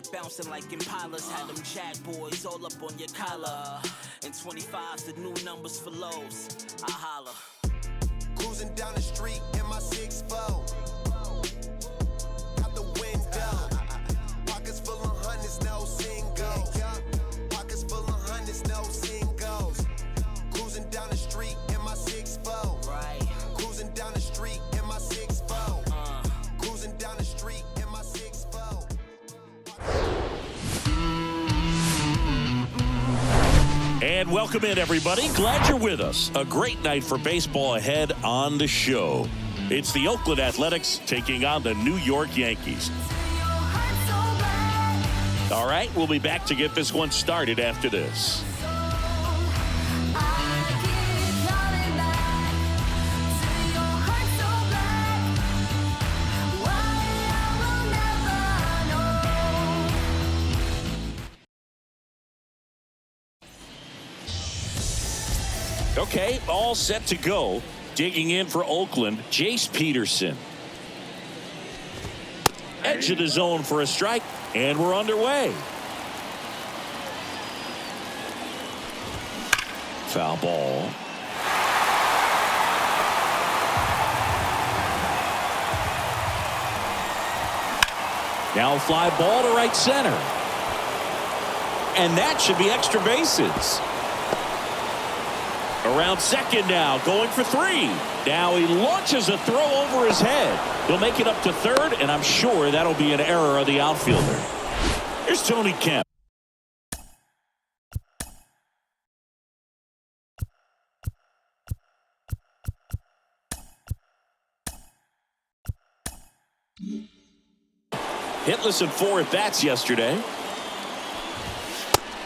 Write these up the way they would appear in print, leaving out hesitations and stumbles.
bouncing like impalas. Had them jack boys all up on your collar. And 25's the new numbers for lows. I holla. Cruising down the street in my 6'4". Out the window. Pockets full of hundreds, no singles. Pockets full of hundreds, no singles. Cruising down the street in my 6'4". Right. Cruising down the street in my 6'4". Cruising down the street in my 6'4". And welcome in, everybody. Glad you're with us. A great night for baseball ahead on the show. It's the Oakland Athletics taking on the New York Yankees. All right, we'll be back to get this one started after this. Okay, all set to go. Digging in for Oakland, Jace Peterson. Edge of the zone for a strike, and we're underway. Foul ball. Now fly ball to right center. And that should be extra bases. Around second now, going for three. Now he launches a throw over his head. He'll make it up to third, and I'm sure that'll be an error of the outfielder. Here's Tony Kemp. Hitless in 4 at-bats yesterday.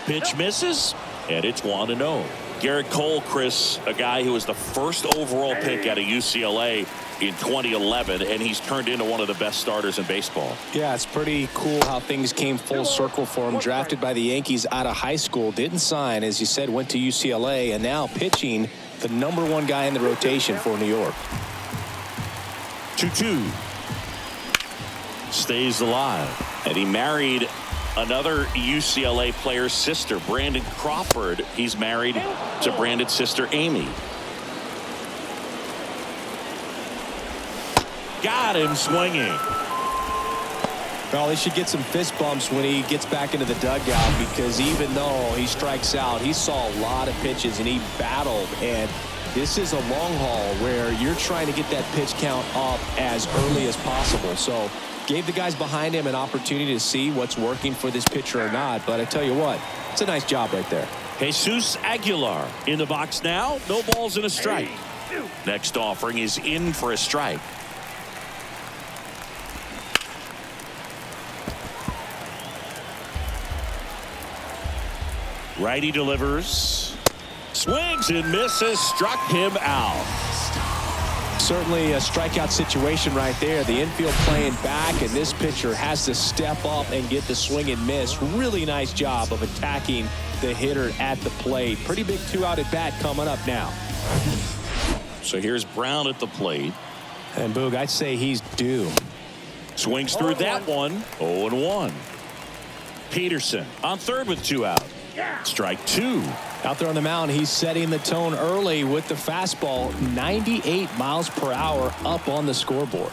Pitch misses, and it's 1-0. Garrett Cole, Chris, a guy who was the first overall pick out of UCLA in 2011, and he's turned into one of the best starters in baseball. Yeah, it's pretty cool how things came full circle for him. Drafted by the Yankees out of high school, didn't sign, as you said, went to UCLA, and now pitching the #1 guy in the rotation for New York. 2-2. Stays alive. And he married another UCLA player's sister, Brandon Crawford. He's married to Brandon's sister, Amy. Got him swinging. Well, he should get some fist bumps when he gets back into the dugout, because even though he strikes out, he saw a lot of pitches and he battled. And this is a long haul where you're trying to get that pitch count up as early as possible. So gave the guys behind him an opportunity to see what's working for this pitcher or not. But I tell you what, it's a nice job right there. Jesus Aguilar in the box now. No balls and a strike. Next offering is in for a strike. Righty delivers. Swings and misses. Struck him out. Certainly a strikeout situation right there. The infield playing back, and this pitcher has to step up and get the swing and miss. Really nice job of attacking the hitter at the plate. Pretty big 2-out at bat coming up now. So here's Brown at the plate. And Boog, I'd say he's due. Swings through that one. 0-1. Peterson on third with 2 out. Strike 2. Out there on the mound, he's setting the tone early with the fastball. 98 miles per hour up on the scoreboard.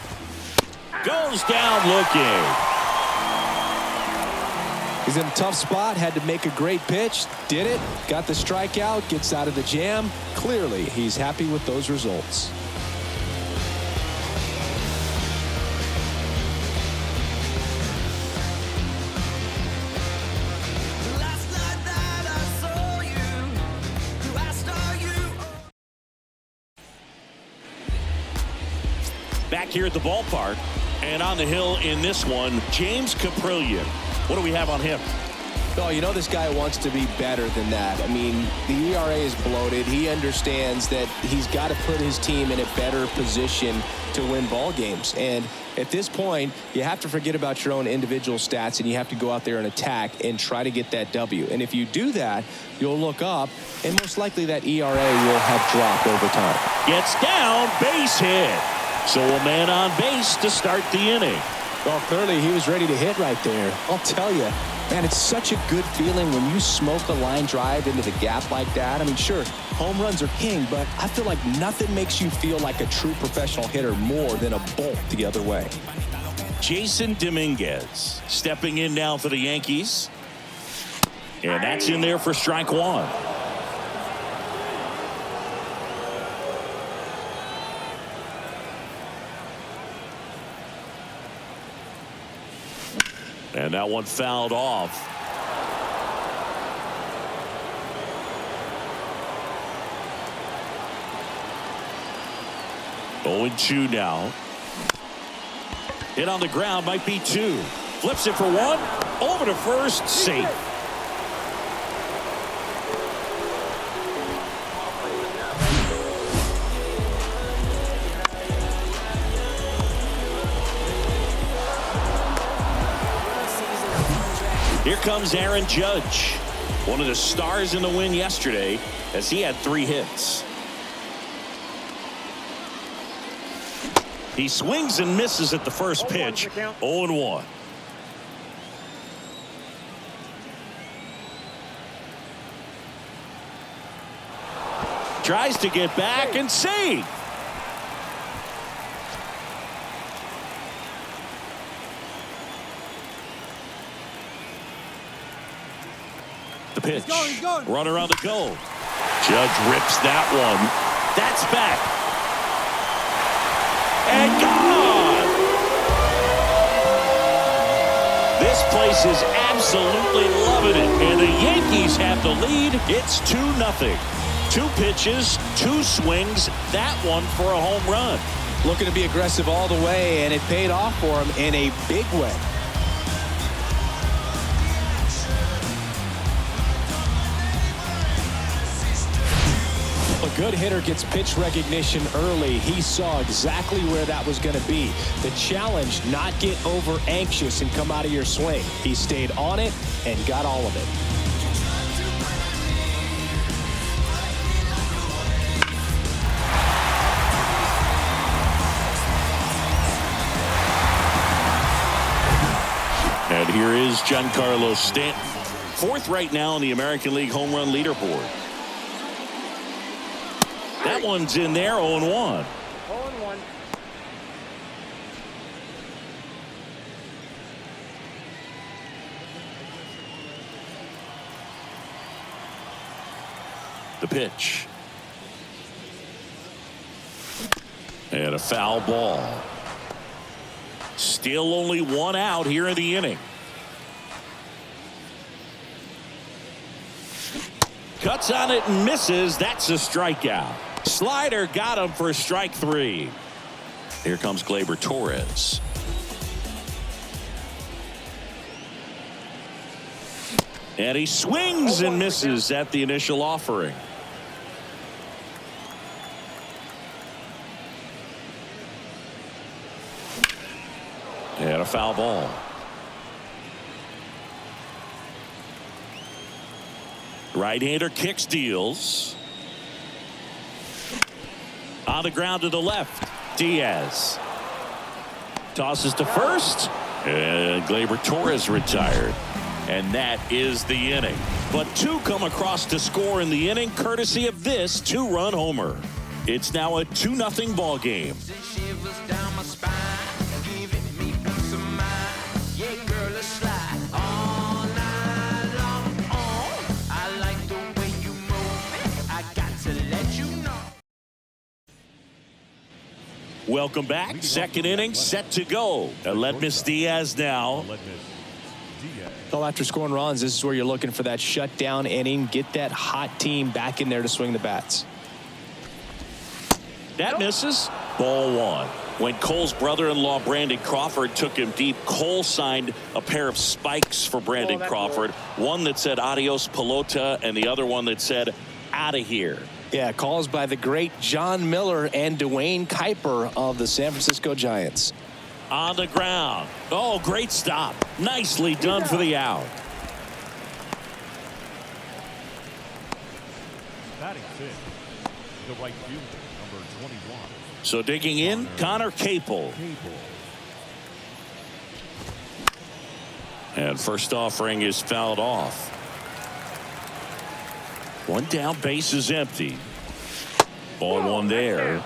Goes down looking. He's in a tough spot, had to make a great pitch, did it, got the strikeout, gets out of the jam. Clearly, he's happy with those results. Back here at the ballpark, and on the hill in this one, James Caprillion. What do we have on him? Oh, you know this guy wants to be better than that. I mean, the ERA is bloated. He understands that he's got to put his team in a better position to win ball games. And at this point, you have to forget about your own individual stats, and you have to go out there and attack and try to get that W. And if you do that, you'll look up, and most likely that ERA will have dropped over time. Gets down, base hit. So a man on base to start the inning. Well, clearly he was ready to hit right there. I'll tell you, man, it's such a good feeling when you smoke a line drive into the gap like that. I mean, sure, home runs are king, but I feel like nothing makes you feel like a true professional hitter more than a bolt the other way. Jason Dominguez stepping in now for the Yankees. And that's in there for strike one. And that one fouled off. Oh, 0-2 now. Hit on the ground, might be two. Flips it for one. Over to first, safe. Here comes Aaron Judge, one of the stars in the win yesterday, as he had 3 hits. He swings and misses at the first pitch. 0-1. Tries to get back and save. The pitch. He's going. Runner on the go. Judge rips that one. That's back. And gone. This place is absolutely loving it. And the Yankees have the lead. It's 2-0. 2 pitches, 2 swings. That one for a home run. Looking to be aggressive all the way, and it paid off for him in a big way. A good hitter gets pitch recognition early. He saw exactly where that was going to be. The challenge, not get over anxious and come out of your swing. He stayed on it and got all of it. And here is Giancarlo Stanton, 4th right now in the American League home run leaderboard. That one's in there, 0-1. 0-1. The pitch. And a foul ball. Still only 1 out here in the inning. Cuts on it and misses. That's a strikeout. Slider got him for strike 3. Here comes Gleyber Torres. And he swings and misses at the initial offering. And a foul ball. Right-hander kicks, deals. On the ground to the left. Diaz. Tosses to first. And Gleyber Torres retired. And that is the inning. But 2 come across to score in the inning, courtesy of this 2-run homer. It's now a 2-0 ball game. Welcome back. Second inning set to go. Aledmys Diaz now. Well, after scoring runs, this is where you're looking for that shutdown inning. Get that hot team back in there to swing the bats. That misses. Ball 1. When Cole's brother-in-law Brandon Crawford took him deep, Cole signed a pair of spikes for Brandon Crawford. One that said adios pelota and the other one that said out of here. Yeah, calls by the great John Miller and Dwayne Kuiper of the San Francisco Giants. On the ground. Oh, great stop. Nicely done for the out. Batting 5th, the right fielder, number 21. So digging in, Connor Capel. And first offering is fouled off. One down, base is empty. Ball one there.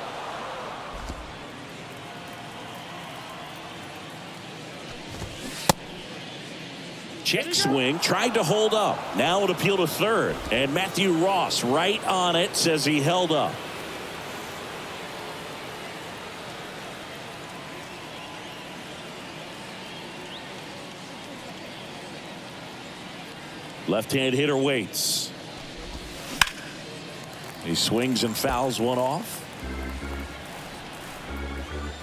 Check swing, tried to hold up. Now it appeal to third. And Matthew Ross right on it, says he held up. Left-hand hitter waits. He swings and fouls one off.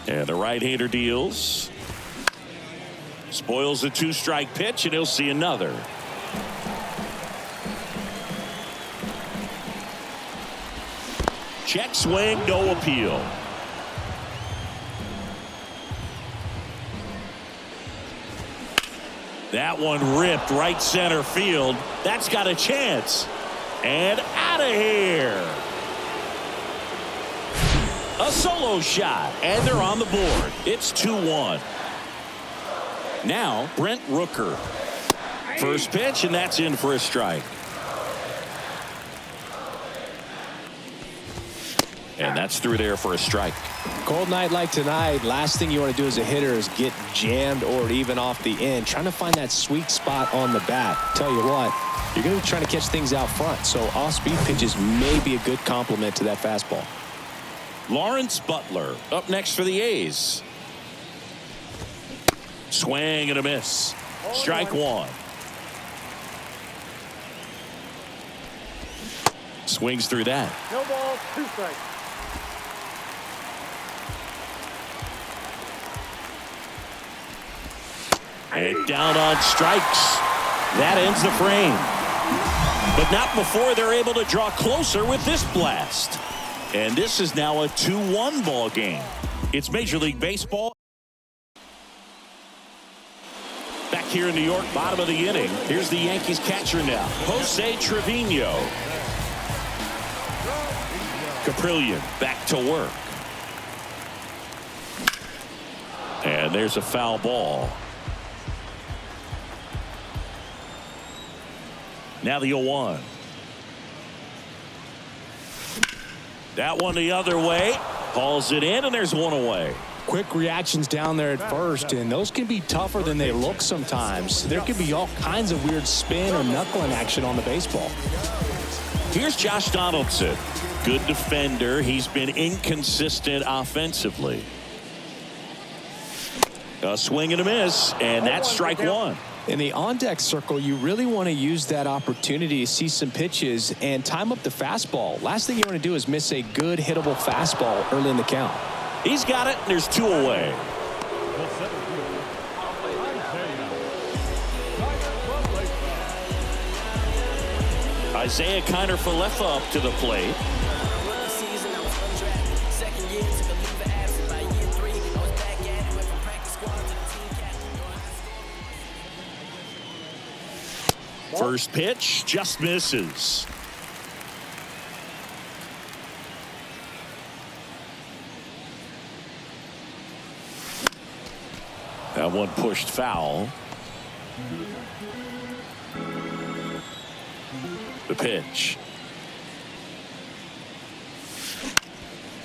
And the right-hander deals. Spoils the two-strike pitch, and he'll see another. Check swing, no appeal. That one ripped right center field. That's got a chance. And out of here. A solo shot, and they're on the board. It's 2-1. Now Brent Rooker. First pitch, and that's in for a strike. And that's through there for a strike. Cold night like tonight, last thing you want to do as a hitter is get jammed or even off the end. Trying to find that sweet spot on the bat. Tell you what, you're going to be trying to catch things out front, so off-speed pitches may be a good complement to that fastball. Lawrence Butler up next for the A's. Swing and a miss. Strike one. Swings through that. No ball, 2 strikes. And down on strikes. That ends the frame. But not before they're able to draw closer with this blast. And this is now a 2-1 ball game. It's Major League Baseball. Back here in New York, bottom of the inning. Here's the Yankees catcher now, Jose Trevino. Caprillion back to work. And there's a foul ball. Now the 0-1. That one the other way. Hauls it in, and there's one away. Quick reactions down there at first, and those can be tougher than they look sometimes. There could be all kinds of weird spin or knuckling action on the baseball. Here's Josh Donaldson. Good defender. He's been inconsistent offensively. A swing and a miss, and that's strike one. In the on-deck circle, you really want to use that opportunity to see some pitches and time up the fastball. Last thing you want to do is miss a good hittable fastball early in the count. He's got it, and there's 2 away. Isaiah Kiner-Falefa up to the plate. First pitch just misses. That one pushed foul. The pitch.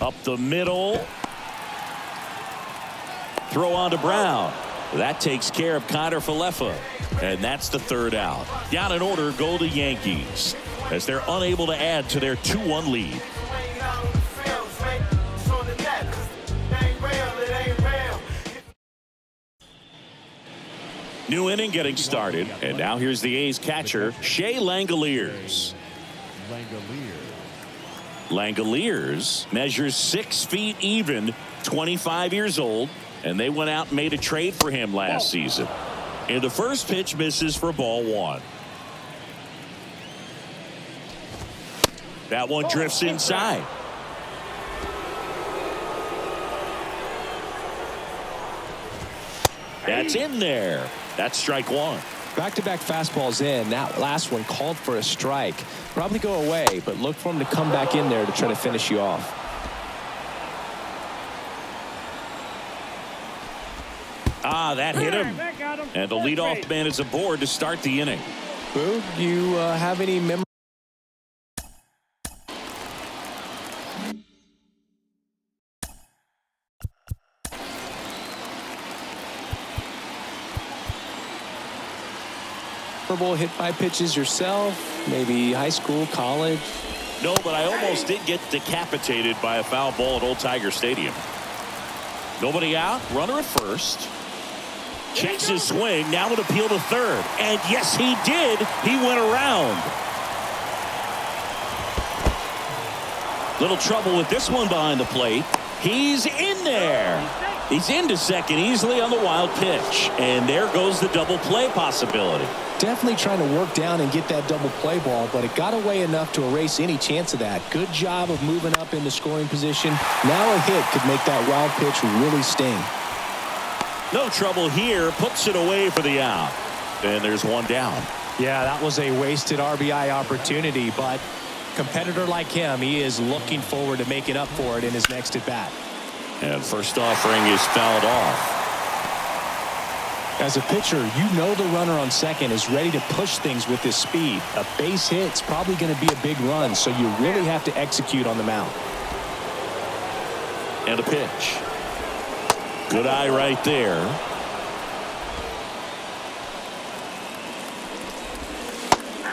Up the middle. Throw on to Brown. That takes care of Kiner-Falefa. And that's the 3rd out. Down in order go the Yankees as they're unable to add to their 2-1 lead. New inning getting started, and now here's the A's catcher, Shea Langoliers. Langoliers measures 6 feet even, 25 years old, and they went out and made a trade for him last season. And the first pitch misses for ball 1. That one drifts inside. That's in there. That's strike 1. Back-to-back fastballs in. That last one called for a strike. Probably go away, but look for him to come back in there to try to finish you off. That hit him. And the leadoff man is aboard to start the inning. Boog, you have any memorable hit by pitches yourself? Maybe high school, college? No, but I almost did get decapitated by a foul ball at Old Tiger Stadium. Nobody out. Runner at first. Checks his swing. Now an appeal to third. And yes, he did. He went around. Little trouble with this one behind the plate. He's in there. He's into second easily on the wild pitch. And there goes the double play possibility. Definitely trying to work down and get that double play ball, but it got away enough to erase any chance of that. Good job of moving up into scoring position. Now a hit could make that wild pitch really sting. No trouble here. Puts it away for the out. And there's one down. Yeah, that was a wasted RBI opportunity, but competitor like him, he is looking forward to making up for it in his next at bat. And first offering is fouled off. As a pitcher, you know the runner on second is ready to push things with his speed. A base hit's probably going to be a big run, so you really have to execute on the mound. And a pitch. Good eye right there.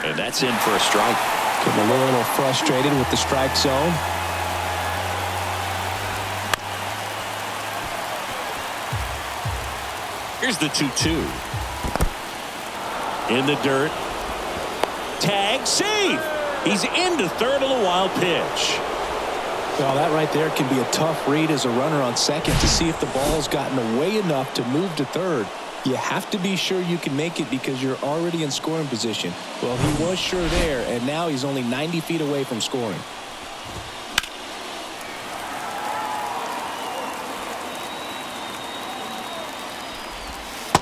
And that's in for a strike. Getting a little frustrated with the strike zone. Here's the 2-2. In the dirt. Tag, save. He's into third on the wild pitch. Well, that right there can be a tough read as a runner on second to see if the ball's gotten away enough to move to third. You have to be sure you can make it because you're already in scoring position. Well, he was sure there, and now he's only 90 feet away from scoring.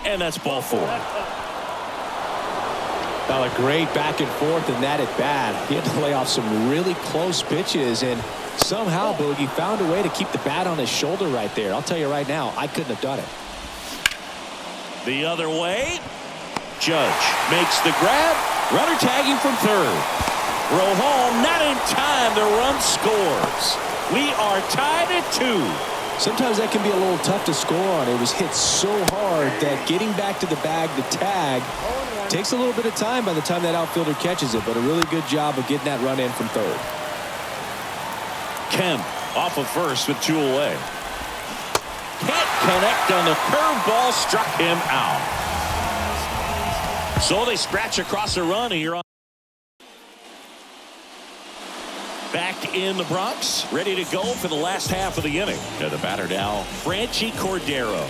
And that's ball four. Well, a great back and forth in that at bat. He had to lay off some really close pitches, and somehow Boogie found a way to keep the bat on his shoulder right there. I'll tell you right now, I couldn't have done it. The other way. Judge makes the grab. Runner tagging from third. Throw home, not in time. The run scores. We are tied at 2. Sometimes that can be a little tough to score on. It was hit so hard that getting back to the bag, the tag, takes a little bit of time by the time that outfielder catches it, but a really good job of getting that run in from third. Kemp off of first with 2 away. Can't connect on the curveball, struck him out. So they scratch across a run here on. Back in the Bronx, ready to go for the last half of the inning. And the batter now, Franchy Cordero.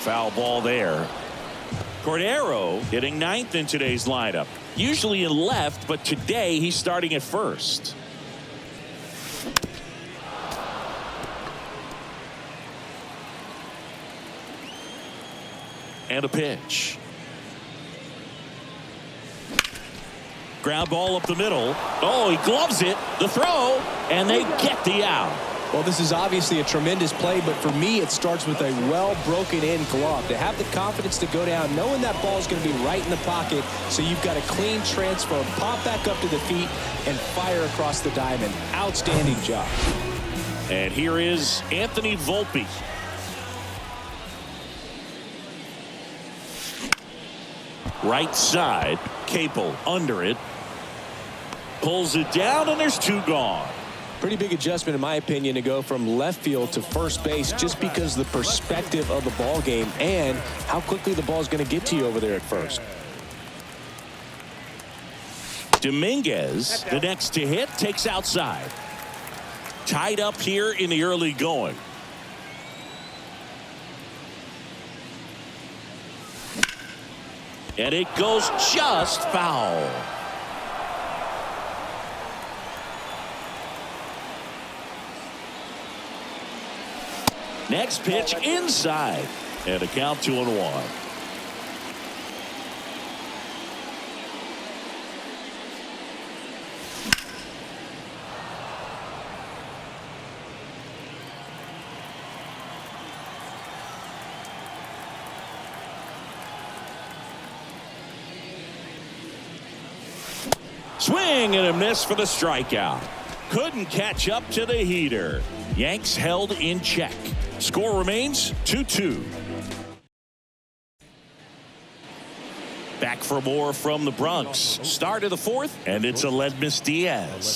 Foul ball there. Cordero hitting 9th in today's lineup. Usually in left, but today he's starting at first. And a pitch. Ground ball up the middle. Oh, he gloves it. The throw. And they get the out. Well, this is obviously a tremendous play, but for me, it starts with a well broken in glove. To have the confidence to go down, knowing that ball is going to be right in the pocket, so you've got a clean transfer, pop back up to the feet, and fire across the diamond. Outstanding job. And here is Anthony Volpe. Right side. Capel under it. Pulls it down, and there's 2 gone. Pretty big adjustment, in my opinion, to go from left field to first base just because of the perspective of the ball game and how quickly the ball is going to get to you over there at first. Dominguez, the next to hit, takes outside. Tied up here in the early going. And it goes just foul. Next pitch inside. And a count 2-1. Swing and a miss for the strikeout. Couldn't catch up to the heater. Yanks held in check. Score remains 2-2. Back for more from the Bronx. Start of the fourth, and it's Aledmys Diaz.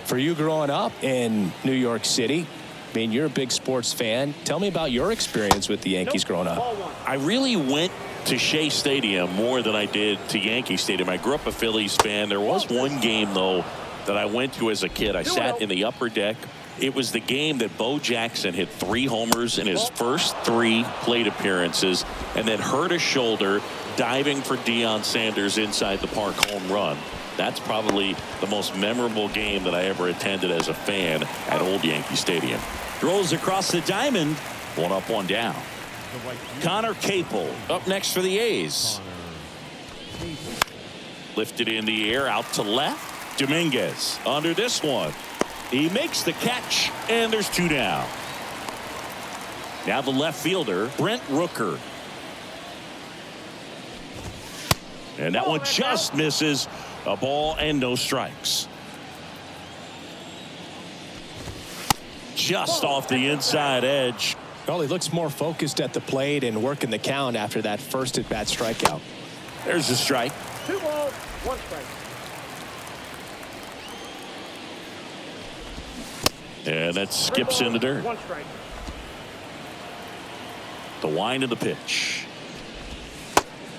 For you growing up in New York City, I mean, you're a big sports fan. Tell me about your experience with the Yankees growing up. I really went to Shea Stadium more than I did to Yankee Stadium. I grew up a Phillies fan. There was one game, though, that I went to as a kid. I sat in the upper deck. It was the game that Bo Jackson hit 3 homers in his first 3 plate appearances and then hurt a shoulder diving for Deion Sanders inside the park home run. That's probably the most memorable game that I ever attended as a fan at Old Yankee Stadium. Throws across the diamond. 1 up, 1 down. Connor Capel up next for the A's. Lifted in the air out to left. Dominguez under this one. He makes the catch, and there's 2 down. Now the left fielder, Brent Rooker. And that one just misses. A ball and no strikes. Just off the inside edge. Well, he looks more focused at the plate and working the count after that first at-bat strikeout. There's a strike. 2 balls, 1 strike. And that skips in the dirt. 1 strike. The wind of the pitch.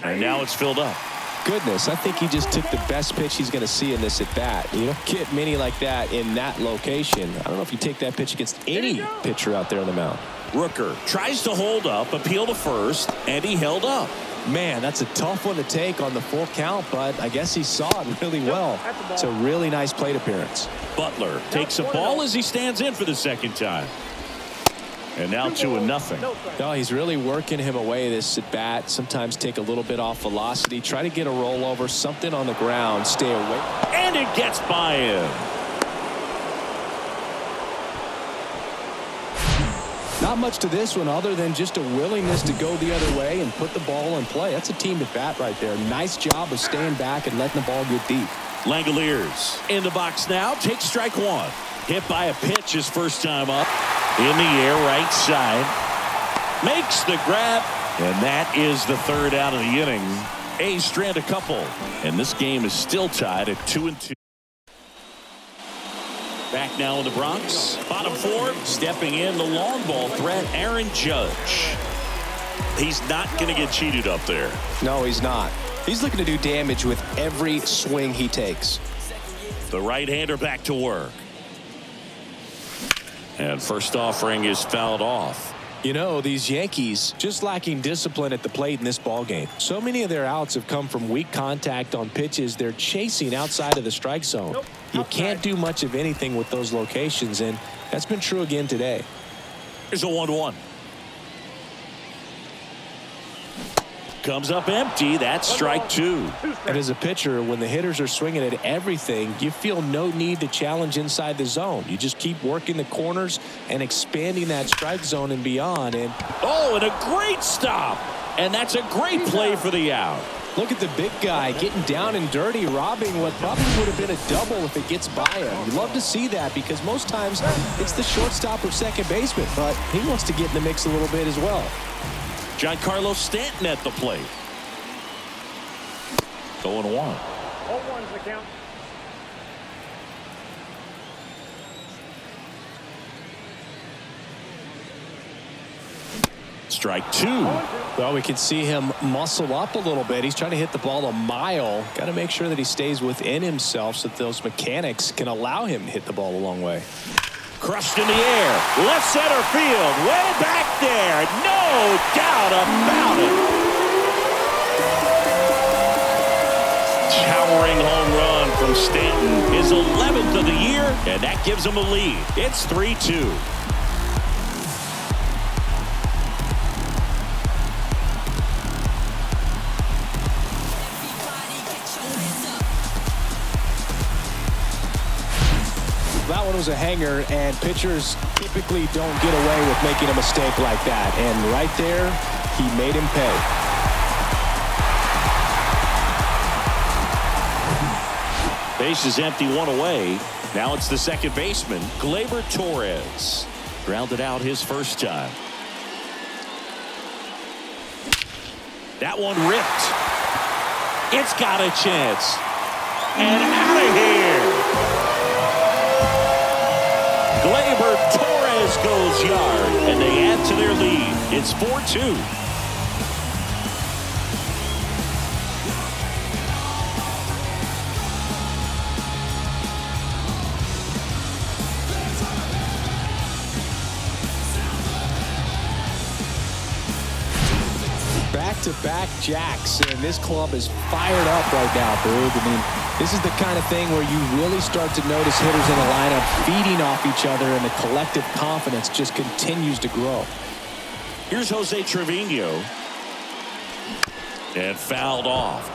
And now it's filled up. Goodness, I think he just took the best pitch he's going to see in this at-bat. You don't get many like that in that location. I don't know if you take that pitch against any pitcher out there on the mound. Rooker tries to hold up, appeal to first, and he held up. Man, that's a tough one to take on the full count, but I guess he saw it really well. It's a really nice plate appearance. Butler takes a ball as he stands in for the second time. And now 2-0. No, he's really working him away this at bat. Sometimes take a little bit off velocity. Try to get a rollover, something on the ground. Stay away. And it gets by him. Not much to this one other than just a willingness to go the other way and put the ball in play. That's a team at bat right there. Nice job of staying back and letting the ball get deep. Langoliers in the box now. Takes strike 1. Hit by a pitch his first time up. In the air, right side. Makes the grab. And that is the 3rd out of the inning. A's strand a couple. And this game is still tied at 2-2. Back now in the Bronx. Bottom 4. Stepping in the long ball threat, Aaron Judge. He's not going to get cheated up there. No, he's not. He's looking to do damage with every swing he takes. The right-hander back to work. And first offering is fouled off. You know, these Yankees just lacking discipline at the plate in this ball game. So many of their outs have come from weak contact on pitches they're chasing outside of the strike zone. You can't do much of anything with those locations, and that's been true again today. Here's a 1-1. Comes up empty. That's strike 2. And as a pitcher, when the hitters are swinging at everything, you feel no need to challenge inside the zone. You just keep working the corners and expanding that strike zone and beyond. And and a great stop. And that's a great play for the out. Look at the big guy getting down and dirty, robbing what probably would have been a double if it gets by him. You love to see that because most times it's the shortstop or second baseman, but he wants to get in the mix a little bit as well. Giancarlo Stanton at the plate. 0-1. 0-1's the count. Strike 2. Well, we can see him muscle up a little bit. He's trying to hit the ball a mile. Got to make sure that he stays within himself so that those mechanics can allow him to hit the ball a long way. Crushed in the air. Left center field. Way back there. No doubt about it. Towering home run from Stanton. His 11th of the year. And that gives him a lead. It's 3-2. That one was a hanger, and pitchers typically don't get away with making a mistake like that. And right there, he made him pay. Base is empty, one away. Now it's the second baseman, Gleyber Torres. Grounded out his first time. That one ripped. It's got a chance. And out of here. Gleyber Torres goes yard, and they add to their lead. It's 4-2. Back-to-back jacks, and this club is fired up right now, Boog. I mean, this is the kind of thing where you really start to notice hitters in the lineup feeding off each other, and the collective confidence just continues to grow. Here's Jose Trevino. And fouled off.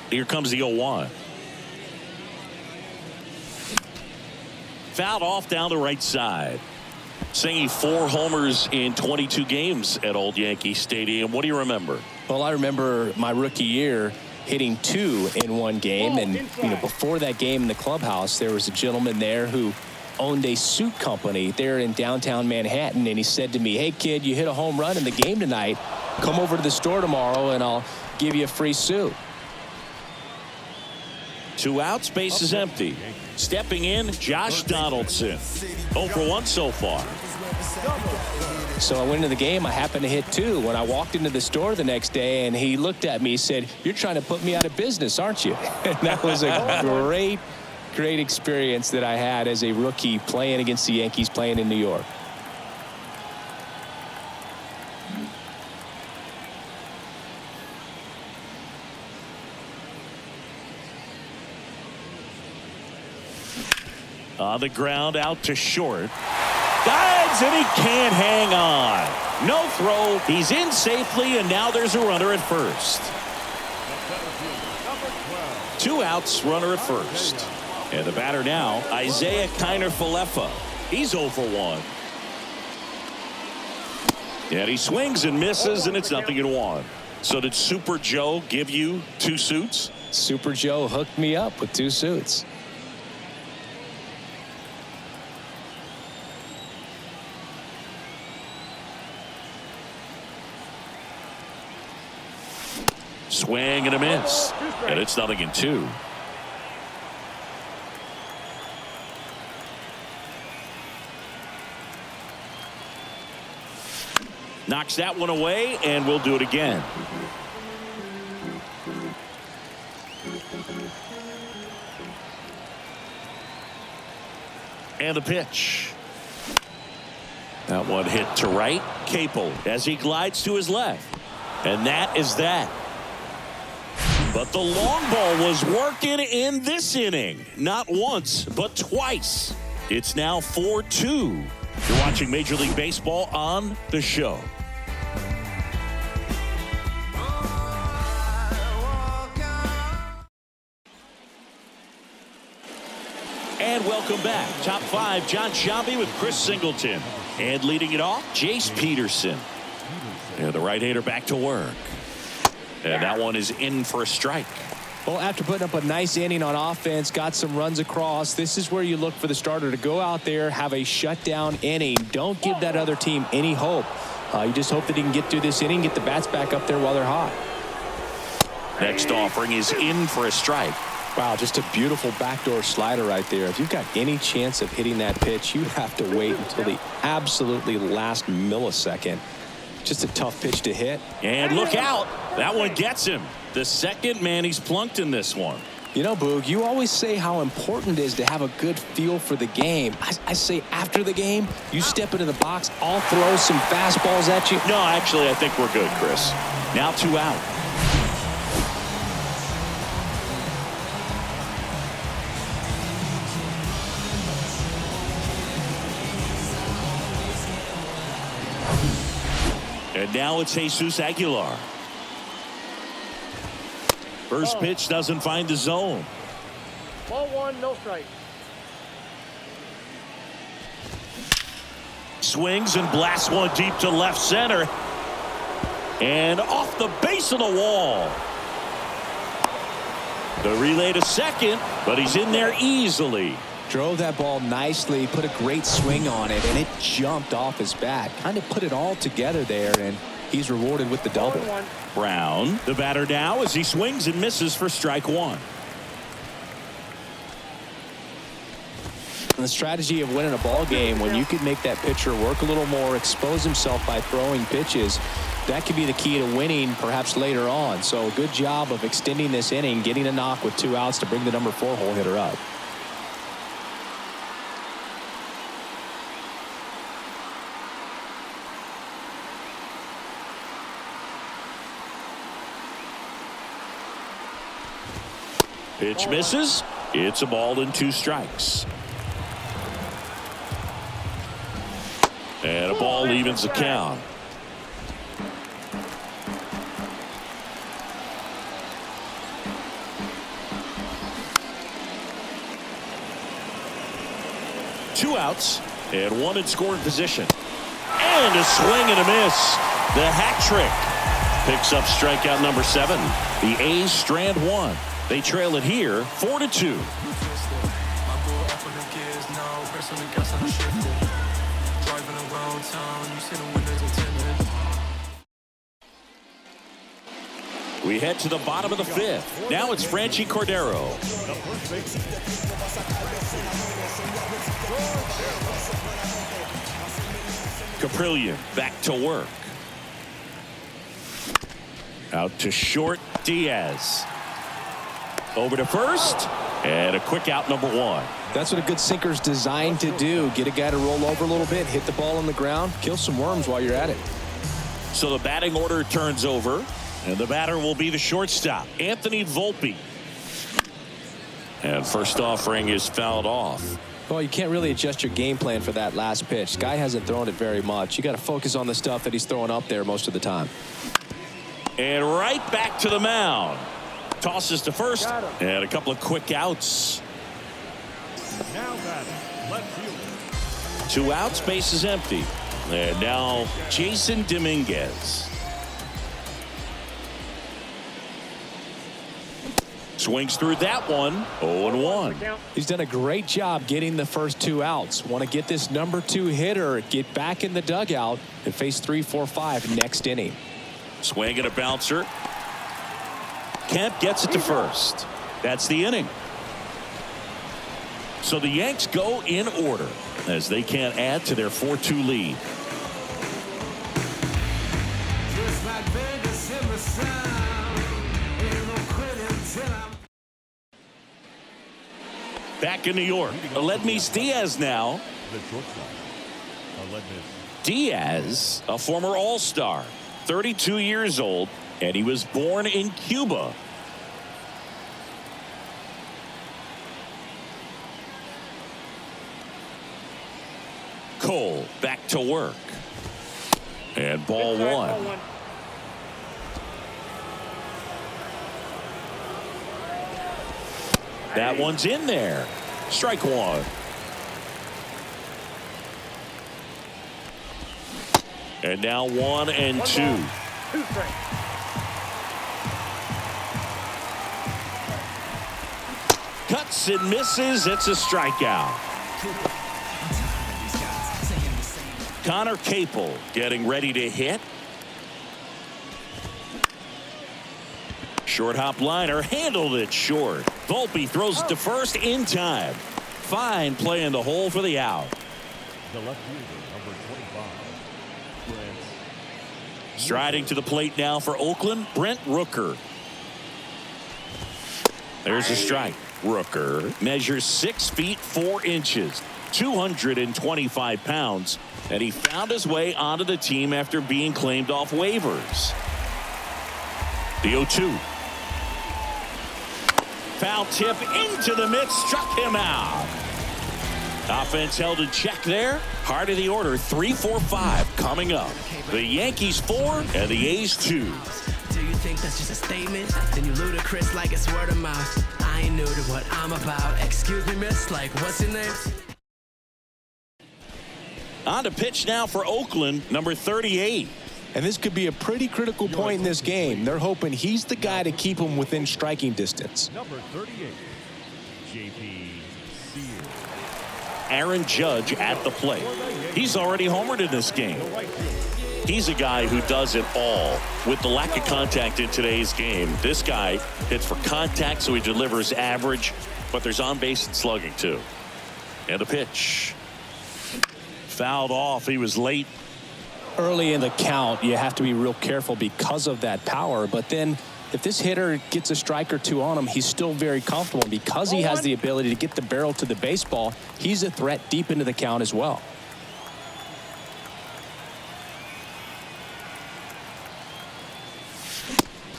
Here comes the 0-1. Fouled off down the right side. Singing 4 homers in 22 games at Old Yankee Stadium. What do you remember? Well, I remember my rookie year hitting 2 in one game, and before that game in the clubhouse, there was a gentleman there who owned a suit company there in downtown Manhattan, and he said to me, "Hey kid, you hit a home run in the game tonight. Come over to the store tomorrow and I'll give you a free suit." 2 outs, base is empty. Stepping in, Josh Donaldson. 0 for 1 so far. So I went into the game. I happened to hit 2. When I walked into the store the next day, and he looked at me, he said, "You're trying to put me out of business, aren't you?" And that was a great experience that I had as a rookie playing against the Yankees, playing in New York. On the ground, out to short. Dives, and he can't hang on. No throw. He's in safely, and now there's a runner at first. 2 outs, runner at first. And the batter now, Isaiah Kiner-Falefa. He's 0 for 1. And he swings and misses, and it's 0-1. So did Super Joe give you 2 suits? Super Joe hooked me up with 2 suits. Swing and a miss. And it's 0-2. Knocks that one away, and we'll do it again. And the pitch. That one hit to right. Capel as he glides to his left. And that is that. But the long ball was working in this inning. Not once, but twice. It's now 4-2. You're watching Major League Baseball on The Show. And welcome back. Top 5, John Sciambi with Chris Singleton. And leading it off, Jace Peterson. And the right-hander back to work. And that one is in for a strike. Well, after putting up a nice inning on offense, got some runs across, this is where you look for the starter to go out there, have a shutdown inning. Don't give that other team any hope. You just hope that he can get through this inning, get the bats back up there while they're hot. Next offering is in for a strike. Wow, just a beautiful backdoor slider right there. If you've got any chance of hitting that pitch, you have to wait until the absolutely last millisecond. Just a tough pitch to hit. And look out. That one gets him. The second man he's plunked in this one. You know, Boog, you always say how important it is to have a good feel for the game. I say after the game, you step into the box, I'll throw some fastballs at you. No, actually, I think we're good, Chris. Now 2 out. And now it's Jesus Aguilar. First pitch doesn't find the zone. Ball 1, no strike. Swings and blasts one deep to left center. And off the base of the wall. The relay to second, but he's in there easily. Drove that ball nicely, put a great swing on it, and it jumped off his bat. Kind of put it all together there, and he's rewarded with the double. Brown, the batter now, as he swings and misses for strike one. The strategy of winning a ball game, when you can make that pitcher work a little more, expose himself by throwing pitches, that could be the key to winning perhaps later on. So good job of extending this inning, getting a knock with 2 outs to bring the number 4 hole hitter up. Pitch misses. It's a ball and 2 strikes. And a ball evens the count. Two outs and 1 in scoring position. And a swing and a miss. The hat trick. Picks up strikeout number 7. The A's strand 1. They trail it here 4-2. We head to the bottom of the 5th. Now it's Franchy Cordero. Caprillion back to work. Out to short, Diaz. Over to first, and a quick out, number 1. That's what a good sinker's designed to do. Get a guy to roll over a little bit, hit the ball on the ground, kill some worms while you're at it. So the batting order turns over, and the batter will be the shortstop, Anthony Volpe. And first offering is fouled off. Well, you can't really adjust your game plan for that last pitch. Guy hasn't thrown it very much. You got to focus on the stuff that he's throwing up there most of the time. And right back to the mound. Tosses to first, and a couple of quick outs. Now batting, left fielder. 2 outs, base is empty. And now Jason Dominguez. Swings through that one. 0-1. He's done a great job getting the first 2 outs. Want to get this number 2 hitter, get back in the dugout, and face 3, 4, 5 next inning. Swing and a bouncer. Kemp gets it to first. That's the inning. So the Yanks go in order as they can't add to their 4-2 lead. Back in New York, Aledmys Diaz now. The shortstop, Aledmys. Diaz, a former All-Star, 32 years old, and he was born in Cuba. Cole back to work. And ball 1. That one's in there. Strike 1. And now 1 and 2. 2 strikes. Cuts and misses. It's a strikeout. Connor Capel getting ready to hit. Short hop liner, handled it short. Volpe throws it to first in time. Fine play in the hole for the out. The left fielder, number 25. Striding to the plate now for Oakland, Brent Rooker. There's a strike. Rooker measures 6 feet 4 inches, 225 pounds, and he found his way onto the team after being claimed off waivers. The 0-2. Foul tip into the mitt, struck him out. Offense held in check there. Heart of the order, 3, 4, 5 coming up. The Yankees 4 and the A's 2. Do you think that's just a statement? Then you ludicrous like it's word of mouth. I ain't new to what I'm about. Excuse me, miss, like what's your name? On to pitch now for Oakland, number 38. And this could be a pretty critical point in this game. They're hoping he's the guy to keep them within striking distance. Number 38, J.P. Aaron Judge at the plate. He's already homered in this game. He's a guy who does it all. With the lack of contact in today's game, this guy hits for contact, so he delivers average, but there's on base and slugging too. And a pitch. Fouled off. He was late. Early in the count, you have to be real careful because of that power. But then if this hitter gets a strike or two on him, he's still very comfortable. And because he has the ability to get the barrel to the baseball, he's a threat deep into the count as well.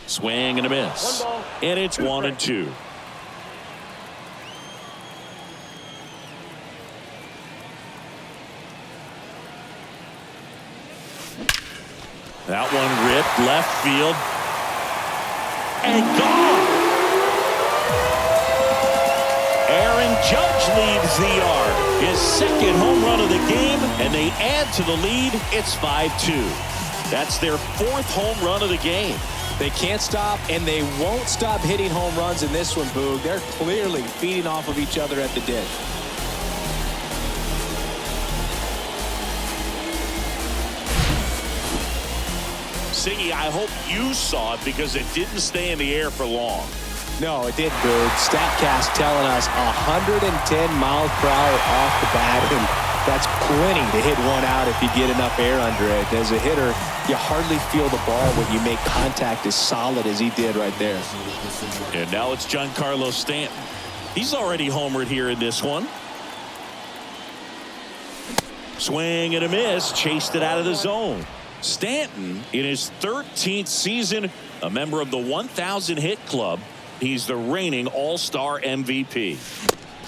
Swing and a miss. And it's 1-2. That one ripped left field. And gone. Aaron Judge leads the yard. His second home run of the game, and they add to the lead. It's 5-2. That's their fourth home run of the game. They can't stop, and they won't stop hitting home runs in this one, Boog. They're clearly feeding off of each other at the ditch. Siggy, I hope you saw it because it didn't stay in the air for long. No, it did, Boog. StatCast telling us 110 miles per hour off the bat, and that's plenty to hit one out if you get enough air under it. As a hitter, you hardly feel the ball when you make contact as solid as he did right there. And now it's Giancarlo Stanton. He's already homered here in this one. Swing and a miss. Chased it out of the zone. Stanton, in his 13th season, a member of the 1,000 hit club. He's the reigning all-star MVP.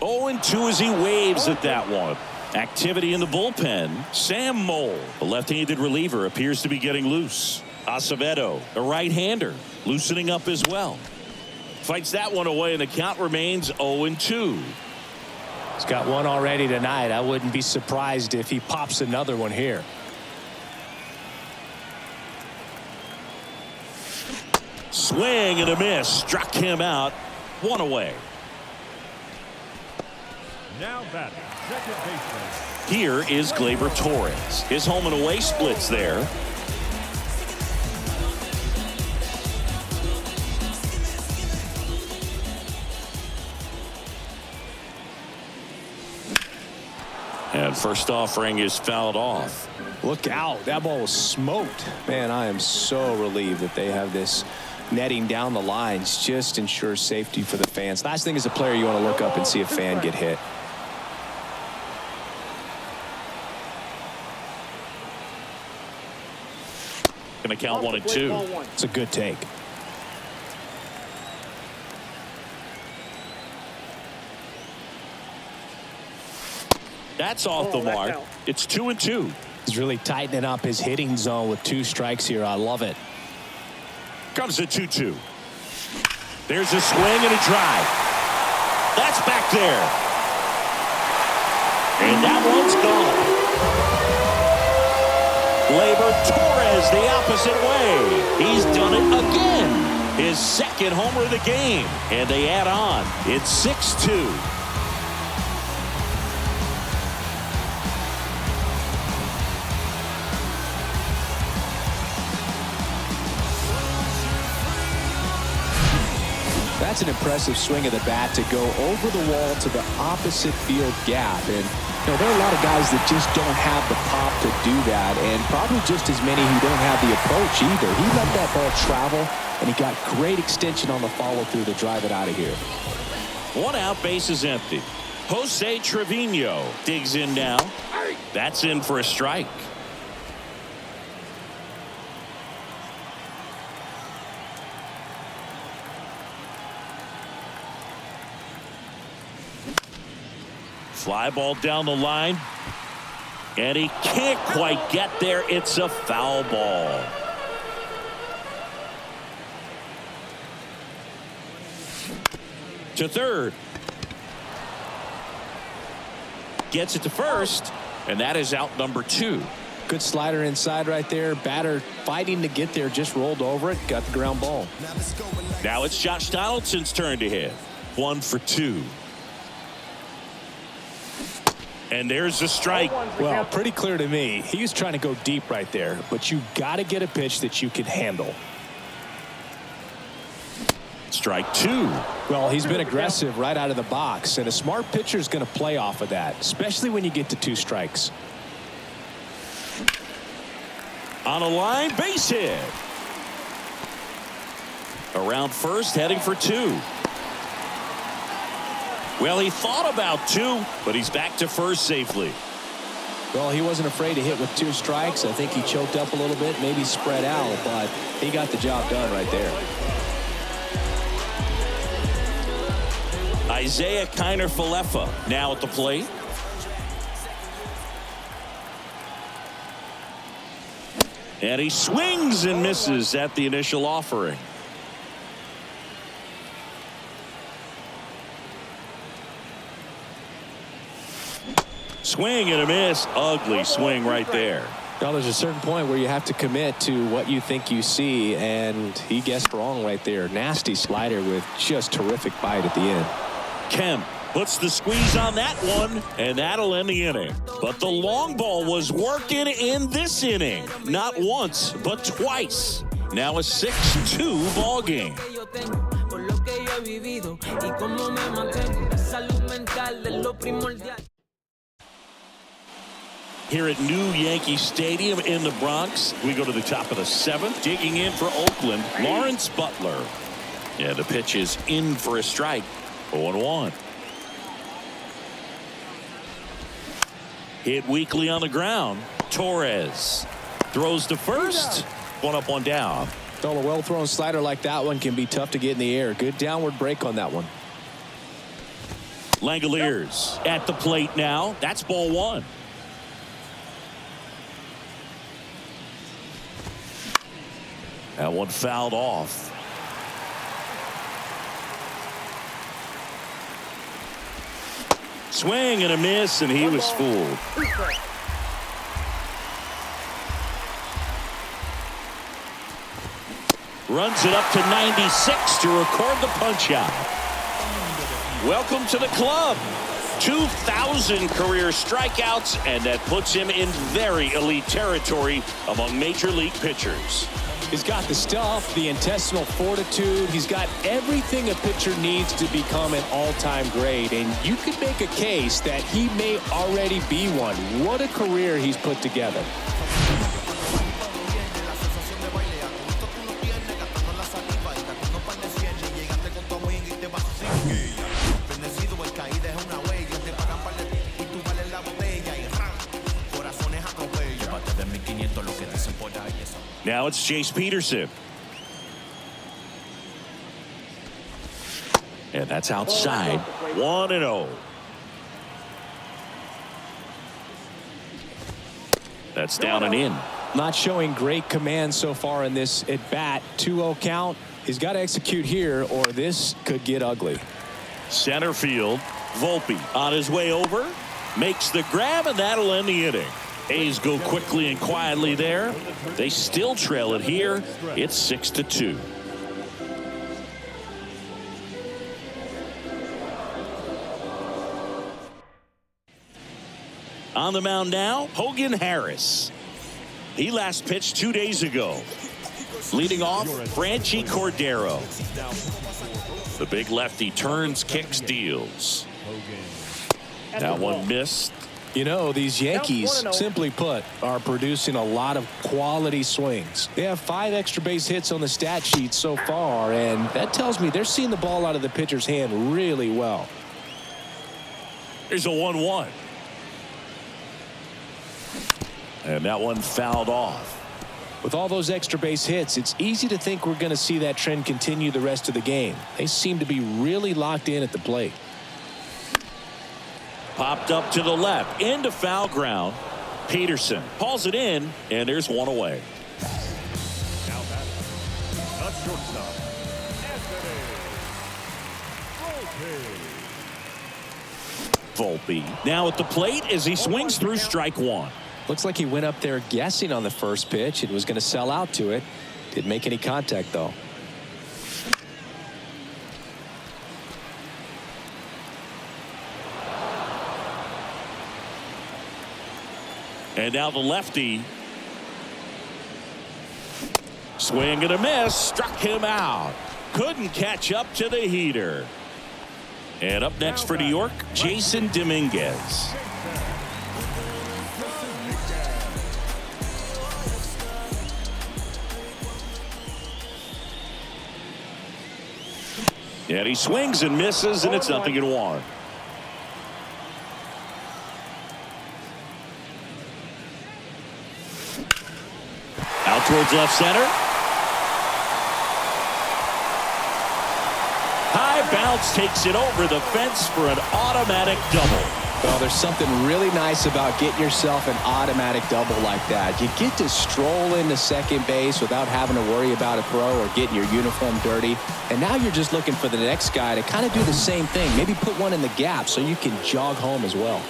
0-2 as he waves at that one. Activity in the bullpen. Sam Moll, the left-handed reliever, appears to be getting loose. Acevedo, the right-hander, loosening up as well. Fights that one away, and the count remains 0-2. He's got one already tonight. I wouldn't be surprised if he pops another one here. Swing and a miss. Struck him out. One away. Now batting, second baseman. Here is Gleyber Torres. His home and away splits there. And first offering is fouled off. Look out. That ball was smoked. Man, I am so relieved that they have this netting down the lines. Just ensures safety for the fans. Last thing as a player, you want to look up and see a fan get hit. Going to count 1-2. It's a good take. That's off the mark. It's 2-2. He's really tightening up his hitting zone with 2 strikes here. I love it. Comes the 2-2. There's a swing and a drive. That's back there. And that one's gone. Gleyber Torres the opposite way. He's done it again. His second homer of the game. And they add on. It's 6-2. That's an impressive swing of the bat to go over the wall to the opposite field gap. And there are a lot of guys that just don't have the pop to do that, and probably just as many who don't have the approach either. He let that ball travel, and he got great extension on the follow-through to drive it out of here. One out, base is empty. Jose Trevino digs in now. That's in for a strike. Fly ball down the line. And he can't quite get there. It's a foul ball. To third. Gets it to first. And that is out number 2. Good slider inside right there. Batter fighting to get there, just rolled over it, got the ground ball. Now it's Josh Donaldson's turn to hit. 1 for 2. And there's a strike. Well, pretty clear to me. He was trying to go deep right there, but you got to get a pitch that you can handle. Strike 2. Well, he's been aggressive right out of the box, and a smart pitcher is going to play off of that, especially when you get to 2 strikes. On a line, base hit. Around first, heading for 2. Well, he thought about 2, but he's back to first safely. Well, he wasn't afraid to hit with 2 strikes. I think he choked up a little bit, maybe spread out, but he got the job done right there. Isaiah Kiner-Falefa now at the plate. And he swings and misses at the initial offering. Swing and a miss. Ugly swing right there. Well, there's a certain point where you have to commit to what you think you see, and he guessed wrong right there. Nasty slider with just terrific bite at the end. Kemp puts the squeeze on that one, and that'll end the inning. But the long ball was working in this inning. Not once, but twice. Now a 6-2 ball game. Here at New Yankee Stadium in the Bronx, we go to the top of the 7th. Digging in for Oakland, Lawrence Butler. Yeah, the pitch is in for a strike. 0-1. Hit weakly on the ground. Torres throws to first. 1 up, 1 down. Well, a well-thrown slider like that one can be tough to get in the air. Good downward break on that one. Langoliers at the plate now. That's ball 1. That one fouled off. Swing and a miss, and he was fooled. Runs it up to 96 to record the punch out. Welcome to the club. 2,000 career strikeouts, and that puts him in very elite territory among major league pitchers. He's got the stuff, the intestinal fortitude. He's got everything a pitcher needs to become an all-time great. And you could make a case that he may already be one. What a career he's put together. Now it's Chase Peterson. And that's outside. 1-0. That's down and in. Not showing great command so far in this at-bat. 2-0 count. He's got to execute here, or this could get ugly. Center field. Volpe on his way over. Makes the grab, and that'll end the inning. A's go quickly and quietly there. They still trail it here. It's 6-2. On the mound now, Hogan Harris. He last pitched 2 days ago. Leading off, Franchi Cordero. The big lefty turns, kicks, deals. That one missed. You know, these Yankees, simply put, are producing a lot of quality swings. They have 5 extra base hits on the stat sheet so far, and that tells me they're seeing the ball out of the pitcher's hand really well. Here's a 1-1. And that one fouled off. With all those extra base hits, it's easy to think we're going to see that trend continue the rest of the game. They seem to be really locked in at the plate. Popped up to the left, into foul ground. Peterson hauls it in, and there's one away. Now batting, the shortstop, Volpe now at the plate as he swings through strike 1. Looks like he went up there guessing on the first pitch and was going to sell out to it. Didn't make any contact, though. And now the lefty. Swing and a miss. Struck him out. Couldn't catch up to the heater. And up next for New York, Jason Dominguez. And he swings and misses, and it's 0-1. Out towards left center. High bounce takes it over the fence for an automatic double. Well, there's something really nice about getting yourself an automatic double like that. You get to stroll into second base without having to worry about a throw or getting your uniform dirty. And now you're just looking for the next guy to kind of do the same thing. Maybe put one in the gap so you can jog home as well.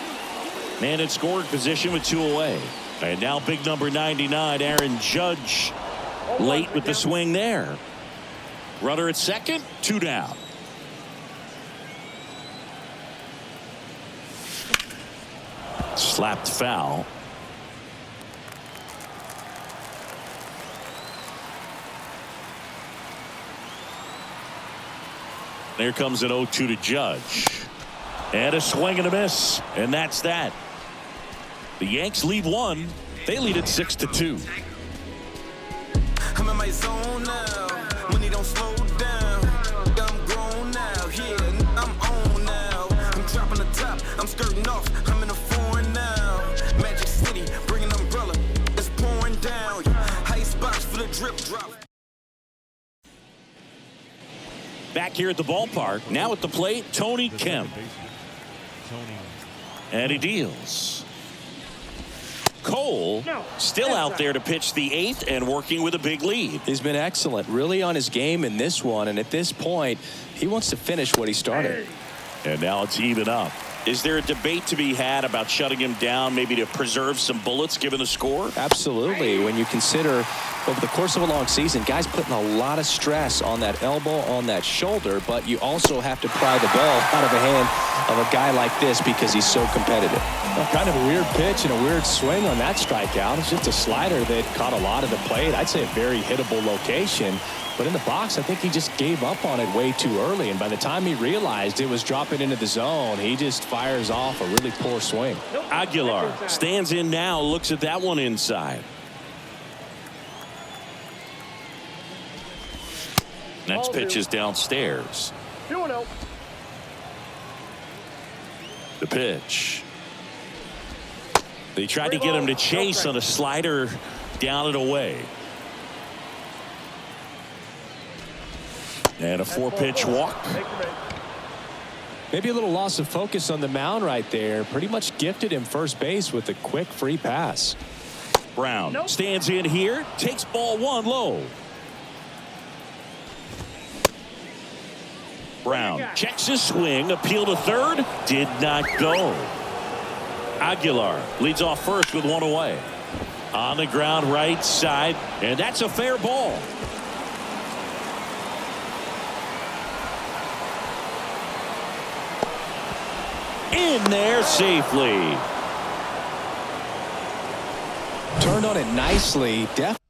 Man in scoring position with 2 away. And now big number 99, Aaron Judge, late with the swing there. Runner at second, 2 down. Slapped foul. There comes an 0-2 to Judge. And a swing and a miss. And that's that. The Yanks lead 1. They lead it 6-2. I'm in my zone now. Money don't slow down. I'm grown now. Yeah, I'm on now. I'm dropping the top. I'm skirting off. I'm in a foreign now. Magic City, bring an umbrella. It's pouring down. Ice box for the drip drop. Back here at the ballpark. Now at the plate, Tony Kemp. And he deals. Cole still out there to pitch the 8th and working with a big lead. He's been excellent, really on his game in this one. And at this point, he wants to finish what he started. And now it's even up. Is there a debate to be had about shutting him down, maybe to preserve some bullets given the score? Absolutely. When you consider over the course of a long season, guys putting a lot of stress on that elbow, on that shoulder, but you also have to pry the ball out of the hand of a guy like this because he's so competitive. Well, kind of a weird pitch and a weird swing on that strikeout. It's just a slider that caught a lot of the plate. I'd say a very hittable location. But in the box, I think he just gave up on it way too early. And by the time he realized it was dropping into the zone, he just fires off a really poor swing. Aguilar stands in now, looks at that one inside. Next pitch is downstairs. 2-0. The pitch. They tried to get him to chase on a slider down and away. And a 4-pitch walk. Maybe a little loss of focus on the mound right there. Pretty much gifted him first base with a quick free pass. Brown stands in here, takes ball 1 low. Brown checks his swing, appeal to third, did not go. Aguilar leads off first with 1 away. On the ground right side, and that's a fair ball. In there safely. Turned on it nicely. Definitely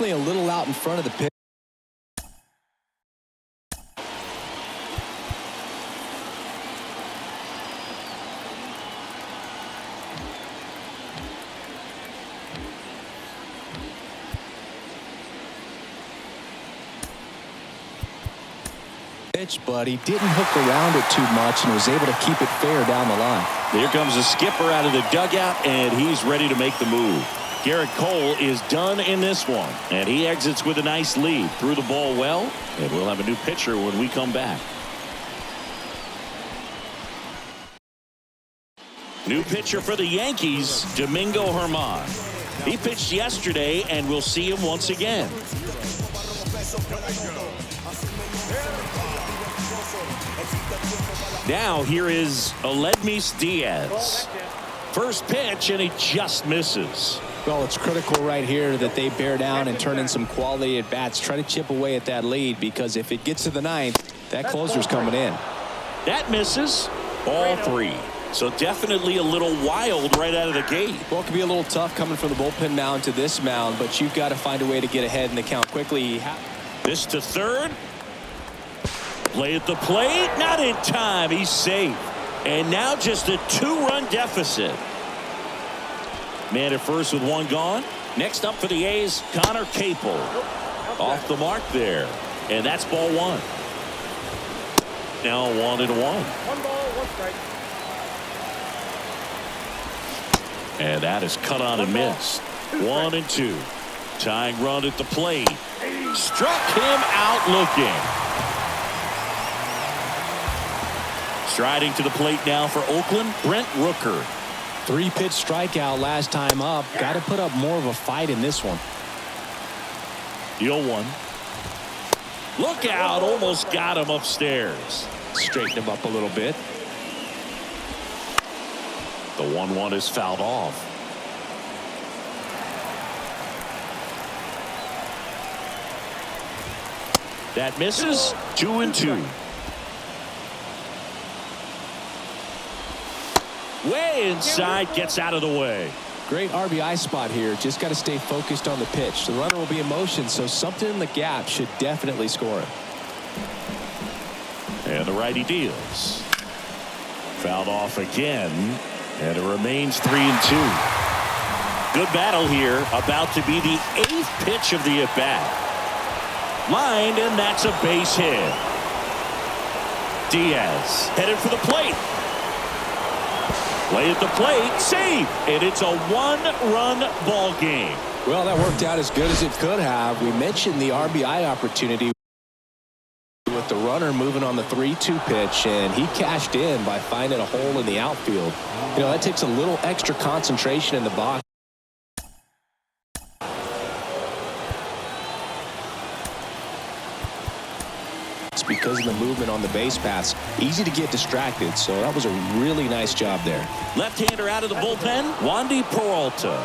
a little out in front of the pitch. But he didn't hook around it too much and was able to keep it fair down the line. Here comes the skipper out of the dugout, and he's ready to make the move. Garrett Cole is done in this one, and he exits with a nice lead. Threw the ball well, and we'll have a new pitcher when we come back. New pitcher for the Yankees, Domingo Germán. He pitched yesterday, and we'll see him once again. Now here is Aledmys Diaz. First pitch, and he just misses. Well, it's critical right here that they bear down and turn in some quality at bats. Try to chip away at that lead, because if it gets to the ninth, that closer's coming in. That misses. All three. So definitely a little wild right out of the gate. Well, it can be a little tough coming from the bullpen mound to this mound, but you've got to find a way to get ahead in the count quickly. This to third. Play at the plate. Not in time. He's safe. And now just a 2-run deficit. Man at first with one gone. Next up for the A's, Connor Capel. Off the mark there. And that's ball one. Now 1-1. 1 ball, 1 strike. And that is cut on and missed. 1-2. Tying run at the plate. Struck him out looking. Striding to the plate now for Oakland, Brent Rooker. 3-pitch strikeout last time up. Got to put up more of a fight in this one. The 0-1. Look out, almost got him upstairs. Straighten him up a little bit. The 1-1 is fouled off. That misses. 2-2. Way inside, gets out of the way. Great RBI spot here. Just got to stay focused on the pitch. The runner will be in motion, so something in the gap should definitely score it. And the righty deals. Fouled off again, and it remains 3-2. Good battle here. About to be the 8th pitch of the at-bat. Lined, and that's a base hit. Diaz headed for the plate. Play at the plate, save, and it's a 1-run ball game. Well, that worked out as good as it could have. We mentioned the RBI opportunity with the runner moving on the 3-2 pitch, and he cashed in by finding a hole in the outfield. You know, that takes a little extra concentration in the box. Because of the movement on the base paths, easy to get distracted, so that was a really nice job there. Left-hander out of the bullpen, Wandy Peralta.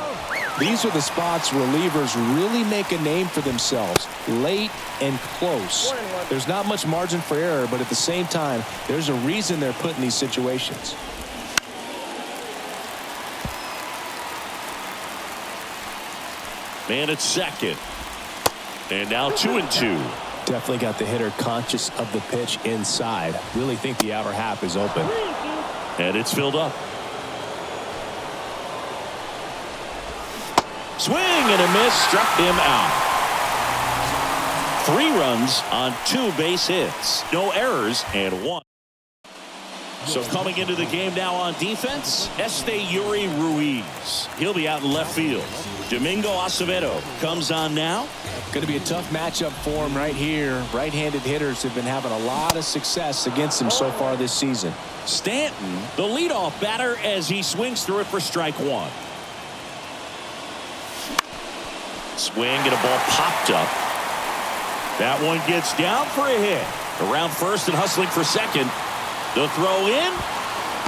These are the spots relievers really make a name for themselves, late and close. There's not much margin for error, but at the same time, there's a reason they're put in these situations. Man at second, and now 2-2. Definitely got the hitter conscious of the pitch inside. Really think the outer half is open. And it's filled up. Swing and a miss, struck him out. 3 runs on 2 base hits. No errors and 1. So coming into the game now on defense, Yuri Ruiz. He'll be out in left field. Domingo Acevedo comes on now. Going to be a tough matchup for him right here. Right-handed hitters have been having a lot of success against him so far this season. Stanton, the leadoff batter, as he swings through it for strike 1. Swing and a ball popped up. That one gets down for a hit. Around first and hustling for second. The throw in,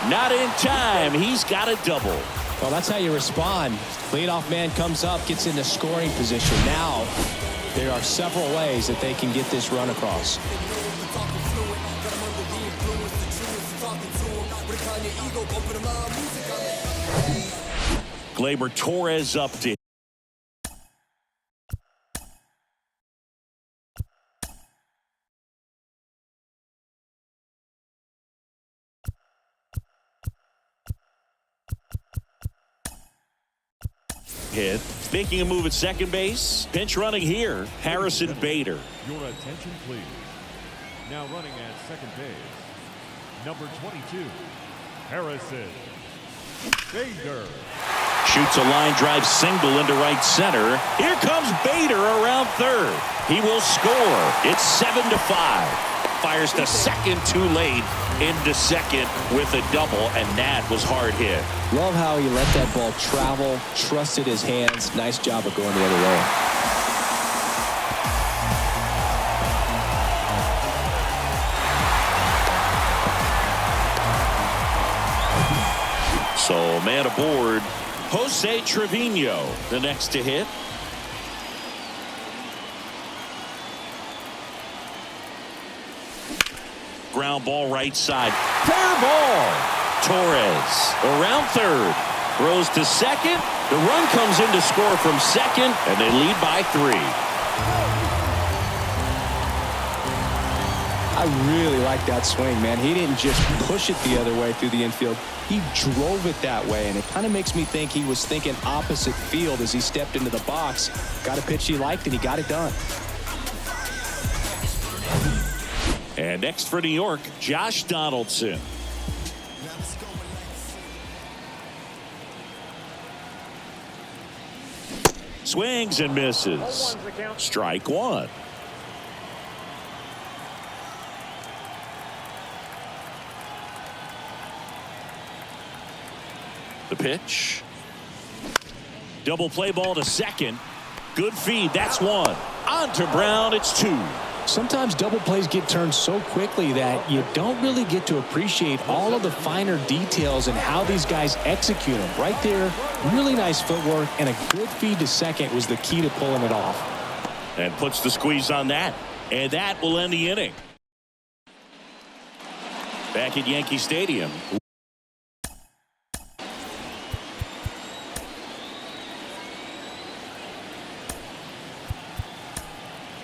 not in time. He's got a double. Well, that's how you respond. Leadoff man comes up, gets into scoring position. Now, there are several ways that they can get this run across. Gleyber Torres up to hit. Making a move at second base. Pinch running here, Harrison Bader. Your attention, please. Now running at second base, number 22, Harrison Bader. Shoots a line drive single into right center. Here comes Bader around third. He will score. It's 7-5. fires to second too late, into second with a double, and that was hard hit. Love how he let that ball travel, trusted his hands. Nice job of going the other way. So man aboard, Jose Trevino, the next to hit. Ground ball right side. Fair ball. Torres around third. Throws to second. The run comes in to score from second, and they lead by 3. I really like that swing, man. He didn't just push it the other way through the infield. He drove it that way, and it kind of makes me think he was thinking opposite field as he stepped into the box. Got a pitch he liked, and he got it done. And next for New York, Josh Donaldson. Swings and misses. Strike 1. The pitch. Double play ball to second. Good feed. That's 1. On to Brown. It's 2. Sometimes double plays get turned so quickly that you don't really get to appreciate all of the finer details and how these guys execute them. Right there, really nice footwork, and a good feed to second was the key to pulling it off. And puts the squeeze on that. And that will end the inning. Back at Yankee Stadium.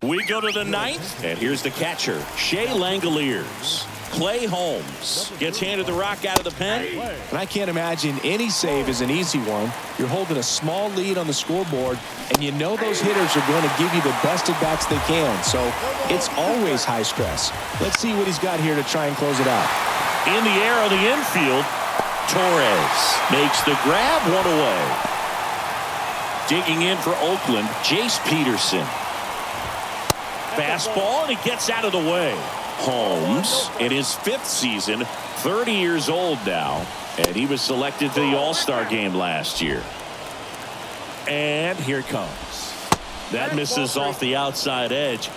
We go to the 9th, and here's the catcher, Shea Langoliers. Clay Holmes gets handed the rock out of the pen. And I can't imagine any save is an easy one. You're holding a small lead on the scoreboard, and you know those hitters are going to give you the best at-bats they can. So it's always high stress. Let's see what he's got here to try and close it out. In the air on the infield, Torres makes the grab, 1 away. Digging in for Oakland, Jace Peterson. Fastball, and he gets out of the way. Holmes, in his 5th season, 30 years old now, and he was selected to the All-Star game last year. And here it comes. That misses off the outside edge.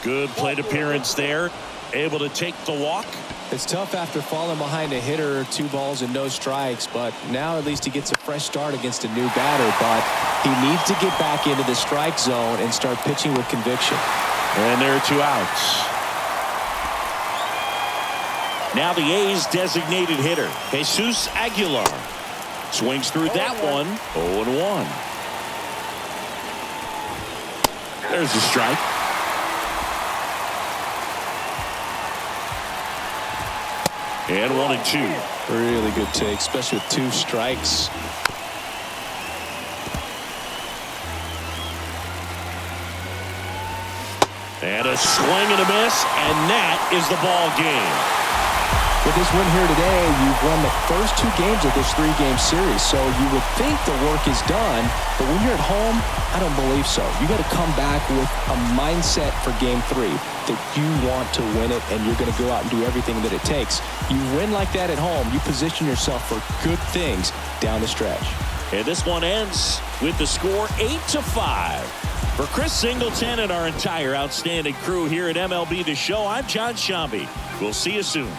Good plate appearance there. Able to take the walk. It's tough after falling behind a hitter, 2 balls and no strikes, but now at least he gets a fresh start against a new batter. But he needs to get back into the strike zone and start pitching with conviction. And there are 2 outs. Now the A's designated hitter, Jesus Aguilar. Swings through that one, 0-1. There's the strike. And 1-2. Really good take, especially with 2 strikes. And a swing and a miss, and that is the ball game. With this win here today, you've won the first 2 games of this 3-game series, so you would think the work is done, but when you're at home, I don't believe so. You got to come back with a mindset for Game 3 that you want to win it, and you're going to go out and do everything that it takes. You win like that at home, you position yourself for good things down the stretch. And this one ends with the score 8-5. For Chris Singleton and our entire outstanding crew here at MLB The Show, I'm John Shambi. We'll see you soon.